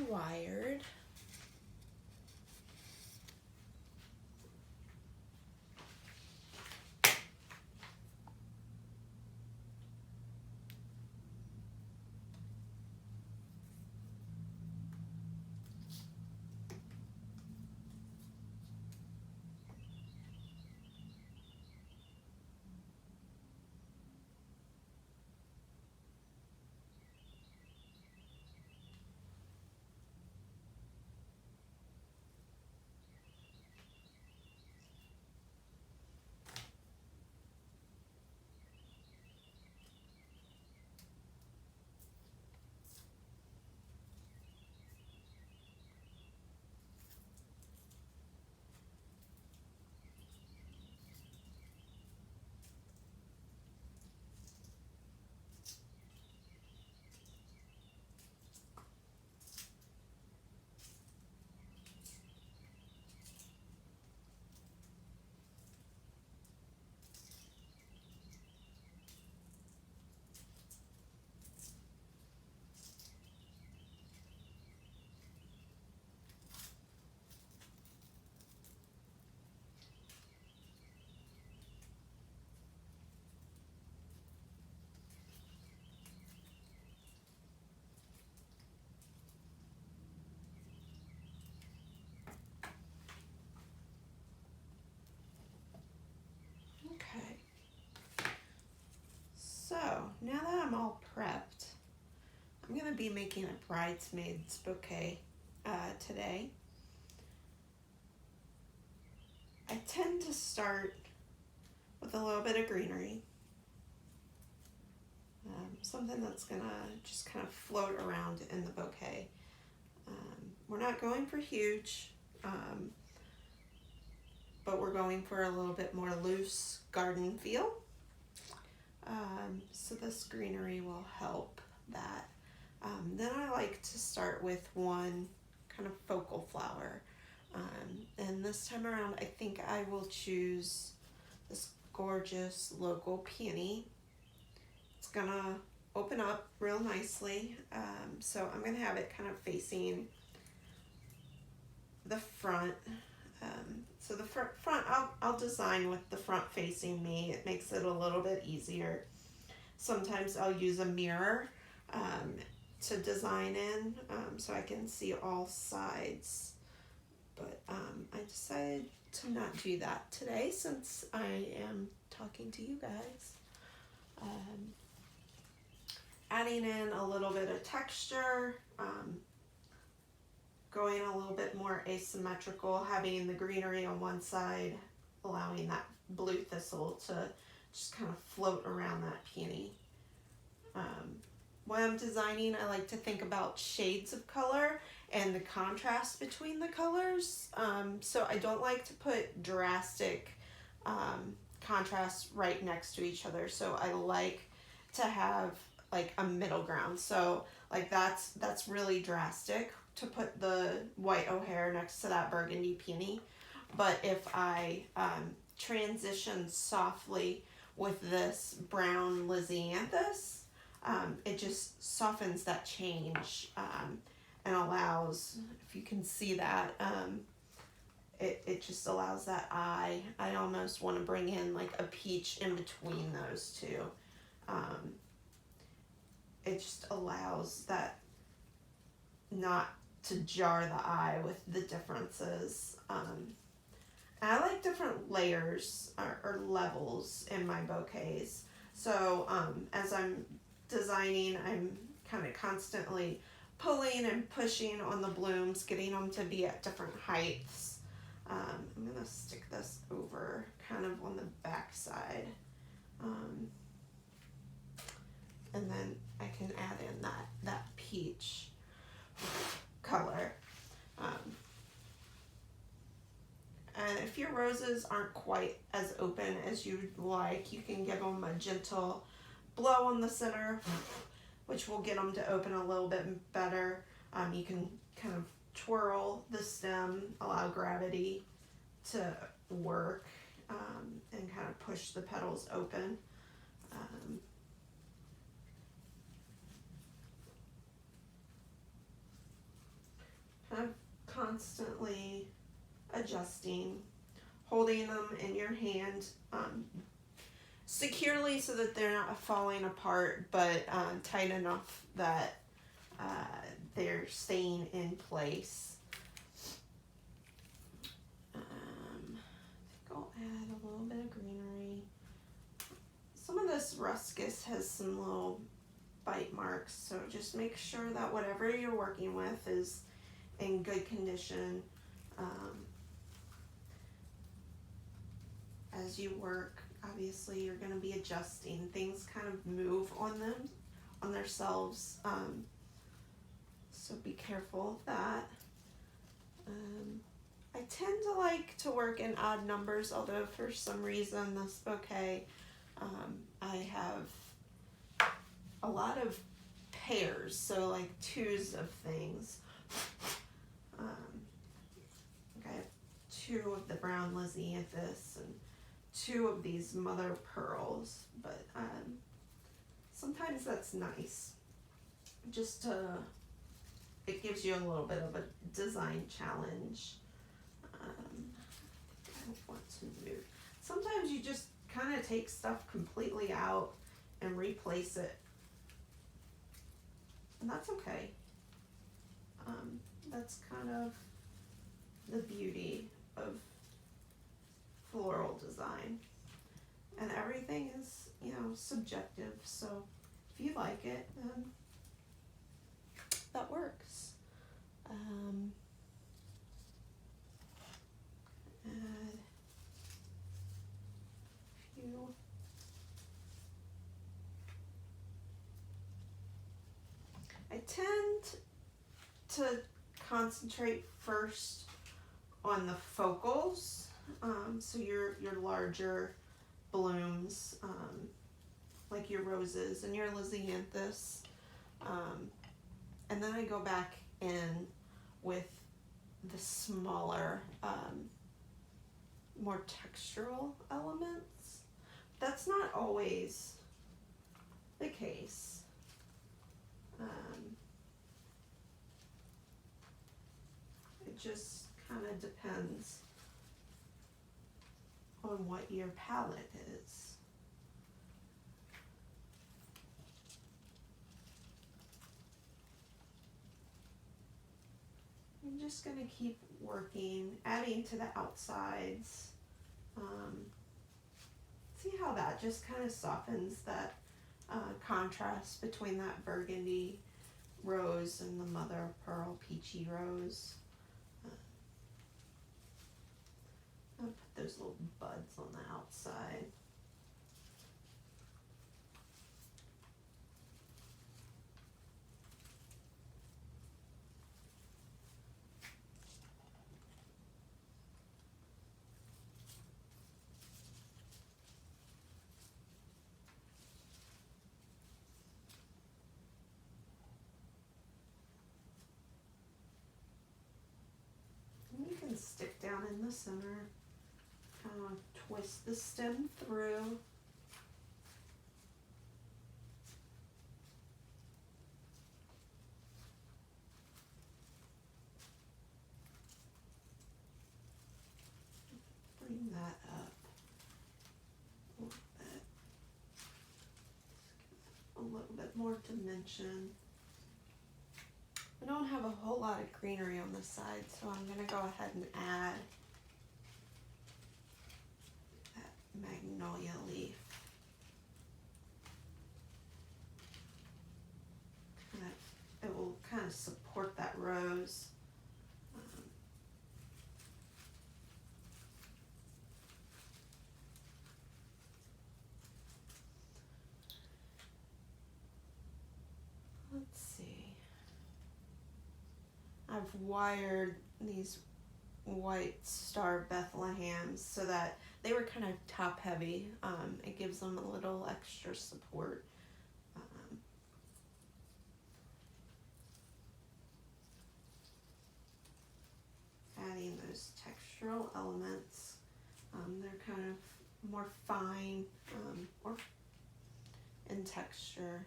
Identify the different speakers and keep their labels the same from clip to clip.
Speaker 1: wired. Okay. So now that I'm all prepped, I'm going to be making a bridesmaid's bouquet today. I tend to start with a little bit of greenery. Something that's going to just kind of float around in the bouquet. We're not going for huge, but we're going for a little bit more loose garden feel. So this greenery will help that. Then I like to start with one kind of focal flower. And this time around, I think I will choose this gorgeous local peony. It's gonna open up real nicely. So I'm gonna have it kind of facing the front. So the front I'll design with the front facing me. It makes it a little bit easier. Sometimes I'll use a mirror to design in so I can see all sides. But I decided to not do that today since I am talking to you guys. Adding in a little bit of texture, going a little bit more asymmetrical, having the greenery on one side, allowing that blue thistle to just kind of float around that peony. When I'm designing, I like to think about shades of color and the contrast between the colors. So I don't like to put drastic contrasts right next to each other. So I like to have like a middle ground. So like that's really drastic to put the white O'Hare next to that burgundy peony. But if I transition softly with this brown Lysianthus, it just softens that change and allows, if you can see that, it just allows that eye. I almost want to bring in like a peach in between those two. It just allows that not to jar the eye with the differences. And I like different layers or levels in my bouquets. So as I'm designing, I'm kind of constantly pulling and pushing on the blooms, getting them to be at different heights. I'm gonna stick this over kind of on the back side. And then I can add in that peach color. And if your roses aren't quite as open as you'd like, you can give them a gentle blow on the center, which will get them to open a little bit better. You can kind of twirl the stem, allow gravity to work, and kind of push the petals open. kind of constantly adjusting, holding them in your hand securely so that they're not falling apart, but tight enough that they're staying in place. I think I'll add a little bit of greenery. Some of this ruscus has some little bite marks, so just make sure that whatever you're working with is in good condition. As you work, obviously you're going to be adjusting. Things kind of move on themselves, so be careful of that. I tend to like to work in odd numbers, although for some reason this bouquet, I have a lot of pairs, so like twos of things. I have two of the brown Lysianthus and two of these mother pearls, but sometimes that's nice. Just it gives you a little bit of a design challenge. I don't want to move. Sometimes you just kind of take stuff completely out and replace it, and that's okay. That's kind of the beauty of floral design, and everything is, you know, subjective, so if you like it, then that works. Add a few. I tend to concentrate first on the focals, so your larger blooms, like your roses and your Lysianthus, and then I go back in with the smaller, more textural elements. That's not always the case. It just kind of depends on what your palette is. I'm just going to keep working, adding to the outsides. See how that just kind of softens that contrast between that burgundy rose and the mother of pearl peachy rose. I'll put those little buds on the outside. And you can stick down in the center. Twist the stem through. Bring that up a little bit. A little bit more dimension. I don't have a whole lot of greenery on this side, so I'm going to go ahead and add magnolia leaf. It will kind of support that rose. Let's see. I've wired these white star Bethlehems so that they were kind of top heavy. It gives them a little extra support. Adding those textural elements. They're kind of more fine or in texture.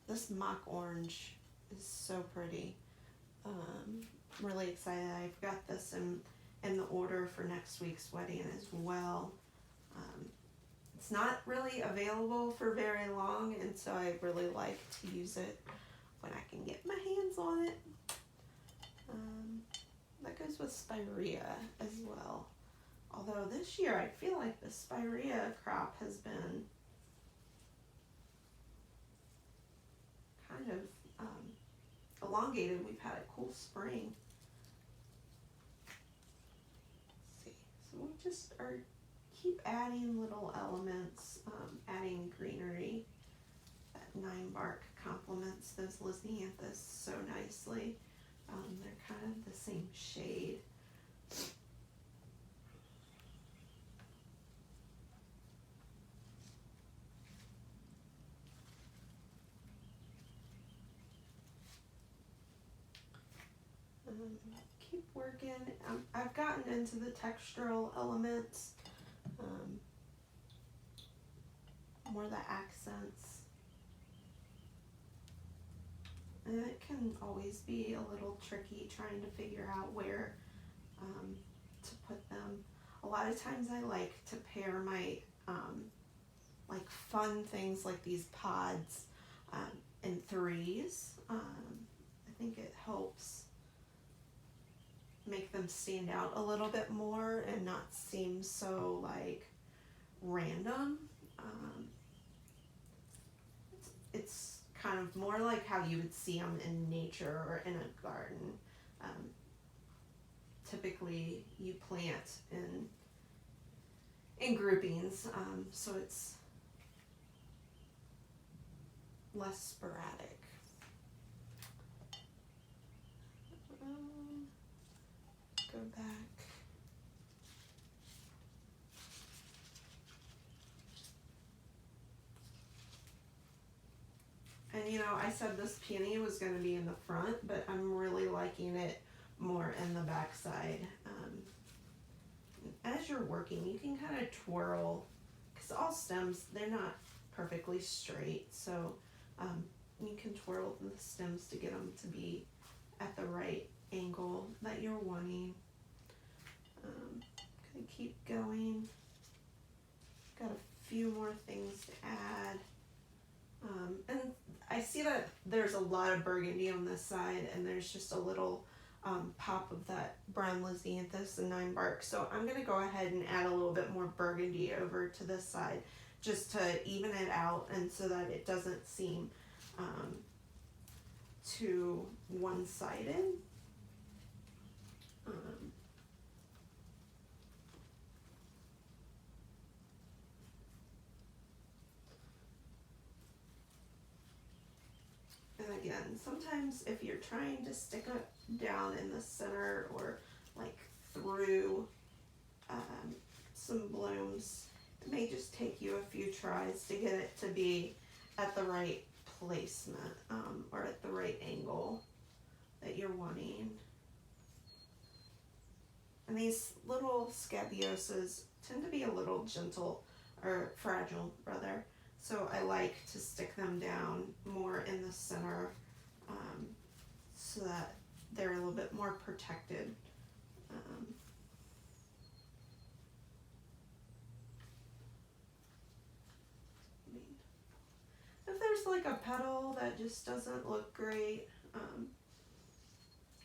Speaker 1: This mock orange is so pretty. I'm really excited. I've got this in the order for next week's wedding as well. It's not really available for very long, and so I really like to use it when I can get my hands on it. That goes with spirea as well. Although this year I feel like the spirea crop has been kind of elongated. We've had a cool spring. Let's see. So we just keep adding little elements, adding greenery. That 9 bark complements those lisianthus so nicely. They're kind of the same shade. Keep working. I've gotten into the textural elements, more the accents. And it can always be a little tricky trying to figure out where to put them. A lot of times I like to pair my like fun things like these pods in 3s. I think it helps make them stand out a little bit more and not seem so like random. It's kind of more like how you would see them in nature or in a garden. Typically you plant in groupings, so it's less sporadic. Go back. And you know, I said this peony was going to be in the front, but I'm really liking it more in the back side. As you're working, you can kind of twirl, because all stems, they're not perfectly straight, so you can twirl the stems to get them to be at the right angle that you're wanting. Gonna keep going. Got a few more things to add. And I see that there's a lot of burgundy on this side, and there's just a little pop of that brown lisianthus and 9 bark. So I'm going to go ahead and add a little bit more burgundy over to this side just to even it out, and so that it doesn't seem too one-sided. And again, sometimes if you're trying to stick it down in the center or like through some blooms, it may just take you a few tries to get it to be at the right placement or at the right angle that you're wanting. And these little scabiosas tend to be a little gentle, or fragile rather. So I like to stick them down more in the center so that they're a little bit more protected. If there's like a petal that just doesn't look great,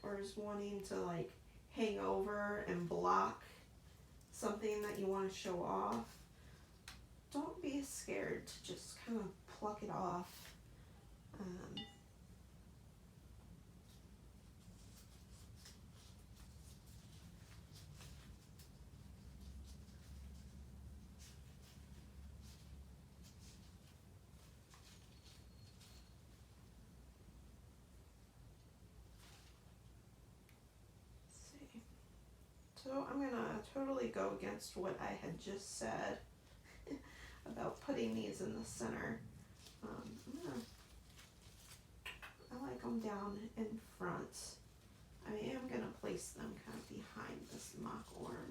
Speaker 1: or is wanting to like hang over and block something that you want to show off, don't be scared to just kind of pluck it off. Let's see. So I'm gonna totally go against what I had just said about putting these in the center. I like them down in front. I am going to place them kind of behind this mock orange.